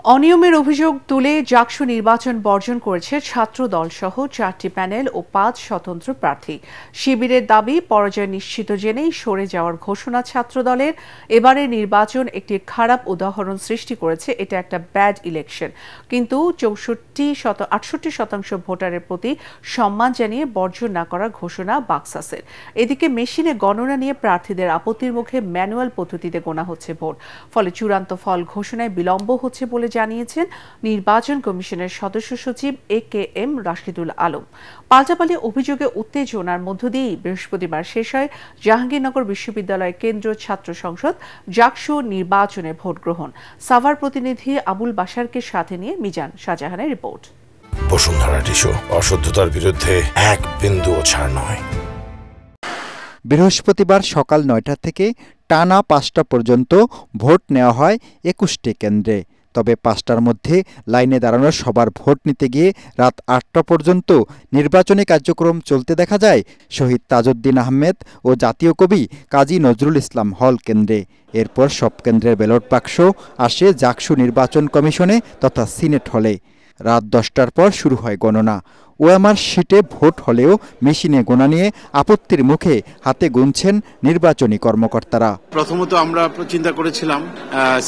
অনিয়মের অভিযোগ তুলে জাকসু নির্বাচন বর্জন করেছে ছাত্রদল সহ 4টি প্যানেল ও 5 স্বতন্ত্র প্রার্থী। শিবিরের দাবি, পরাজয় নিশ্চিত জেনেই সরে যাওয়ার ঘোষণা ছাত্রদলের। এবারের নির্বাচন একটি খারাপ উদাহরণ সৃষ্টি করেছে, এটা একটা ব্যাড ইলেকশন। কিন্তু 68% ভোটারের প্রতি সম্মান জানিয়ে বর্জন না করার ঘোষণা বাক্সাসের। এদিকে মেশিনে গণনা নিয়ে প্রার্থীদের আপত্তির মুখে ম্যানুয়াল পদ্ধতিতে গোনা হচ্ছে ভোট, ফলে চূড়ান্ত ফল ঘোষণায় বিলম্ব হচ্ছে বলে জানিয়েছেন নির্বাচন কমিশনের সদস্য সচিব AKM রাশিদুল আলম। পাল্টাপাল্টি অভিযোগে উত্তেজনার মধ্য দিয়েই বৃহস্পতিবার শেষ হয় জাহাঙ্গীরনগর বিশ্ববিদ্যালয় কেন্দ্র ছাত্র সংসদ জাকসু নির্বাচনে ভোট গ্রহণ। সাভার প্রতিনিধি আবুল বাশারকে সাথে নিয়ে মিজান শাহজাহানের রিপোর্ট। বসুন্ধরা টিস্যু, অশুদ্ধতার বিরুদ্ধে এক বিন্দুও ছাড় নয়। বৃহস্পতিবার সকাল 9টা থেকে টানা 5টা পর্যন্ত ভোট নেওয়া হয় 21টি কেন্দ্রে। তবে 5টার মধ্যে লাইনে দাঁড়ানো সবার ভোট নিতে গিয়ে রাত 8টা পর্যন্ত নির্বাচনী কার্যক্রম চলতে দেখা যায় শহীদ তাজউদ্দিন আহমেদ ও জাতীয় কবি কাজী নজরুল ইসলাম হল কেন্দ্রে। এরপর সব কেন্দ্রের ব্যালট বাক্স আসে জাকসু নির্বাচন কমিশনে তথা সিনেট হলে। রাত 10টার পর শুরু হয় গণনা। ওএমআর শিটে ভোট হলেও মেশিনে গোনা নিয়ে আপত্তির মুখে হাতে গুনছেন নির্বাচনী কর্মকর্তারা। প্রথমত আমরা চিন্তা করেছিলাম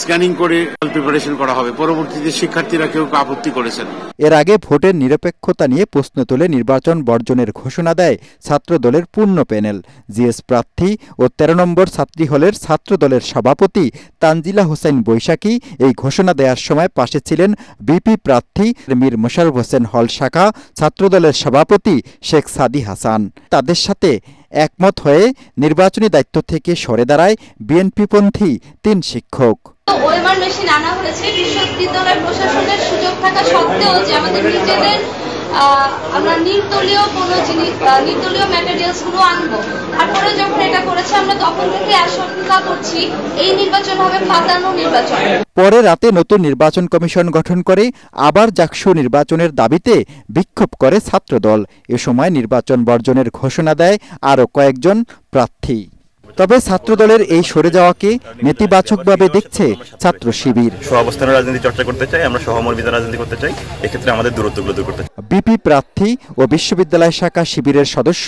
স্ক্যানিং করে প্রিপারেশন করা হবে, পরবর্তীতে শিক্ষার্থীরা কেউ আপত্তি করেছেন। এর আগে ভোটের নিরপেক্ষতা নিয়ে প্রশ্ন তুলে নির্বাচন বর্জনের ঘোষণা দেয় ছাত্রদলের পূর্ণ প্যানেল। জিএস প্রার্থী ও 13 নম্বর ছাত্রী হলের ছাত্রদলের সভাপতি তানজিলা হোসেন বৈশাখী এই ঘোষণা দেওয়ার সময় পাশে ছিলেন বিপি প্রার্থী মীর মোশাররফ হোসেন হল শাখা ছাত্রদলের সভাপতি শেখ সাদি হাসান। তাদের সাথে একমত হয়ে নির্বাচনী দায়িত্ব থেকে সরে দাঁড়ায় বিএনপিপন্থী 3 শিক্ষক। ওএমআর মেশিন আনা হয়েছে বিশ্ববিদ্যালয় প্রশাসনের সুযোগ থাকা সত্ত্বেও যে আমাদের নিজেদের আমরা নির্দলীয় কোনো জিনিস নির্দলীয় ম্যাটেরিয়ালস গুলো আনবো। তারপরে যখন এটা করেছে আমরা তখন থেকে আশঙ্কা করছি এই নির্বাচন হবে ফাঁদানো নির্বাচন। পরে রাতে নতুন নির্বাচন কমিশন গঠন করে আবার জাকসু নির্বাচনের দাবিতে বিক্ষোভ করে ছাত্রদল। এ সময় নির্বাচন বর্জনের ঘোষণা দেয় আরও কয়েকজন প্রার্থী। তবে ছাত্রদলের এই সরে যাওয়াকে নেতিবাচকভাবে দেখছে ছাত্র শিবির। সহাবস্থানের রাজনীতি চর্চা করতে চাই, আমরা সহমর্মিতার রাজনীতি করতে চাই, এক্ষেত্রে আমাদের দূরত্বগুলো দূর করতে চাই। বিপি প্রার্থী ও বিশ্ববিদ্যালয় শাখা শিবিরের সদস্য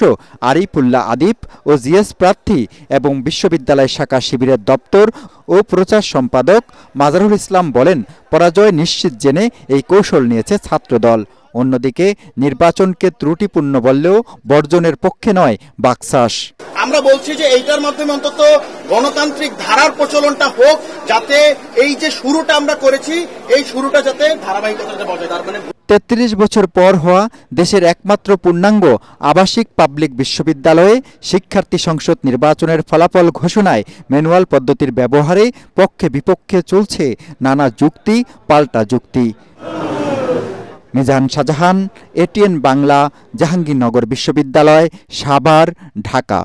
আরিফুল্লাহ আদিপ ও জিএস প্রার্থী এবং বিশ্ববিদ্যালয় শাখা শিবিরের দপ্তর ও প্রচার সম্পাদক মাজারুল ইসলাম বলেন, পরাজয় নিশ্চিত জেনে এই কৌশল নিয়েছে ছাত্রদল। অন্যদিকে নির্বাচনকে ত্রুটিপূর্ণ বললেও বর্জনের পক্ষে নয় বাকসাস। আমরা বলছি যে এইটার মাধ্যমে অন্তত গণতান্ত্রিক ধারার প্রচলনটা হোক, যাতে এই যে শুরুটা আমরা করেছি এই শুরুটা যাতে ধারাবাহিকতাটা বজায় থাকে। 33 বছর পর হওয়া দেশের একমাত্র পূর্ণাঙ্গ আবাসিক পাবলিক বিশ্ববিদ্যালয়ে শিক্ষার্থী সংসদ নির্বাচনের ফলাফল ঘোষণায় ম্যানুয়াল পদ্ধতির ব্যবহারে পক্ষে বিপক্ষে চলছে নানা যুক্তি পাল্টা যুক্তি। মিজান শাহজাহান, ATN বাংলা, জাহাঙ্গীরনগর বিশ্ববিদ্যালয়, সাভার, ঢাকা।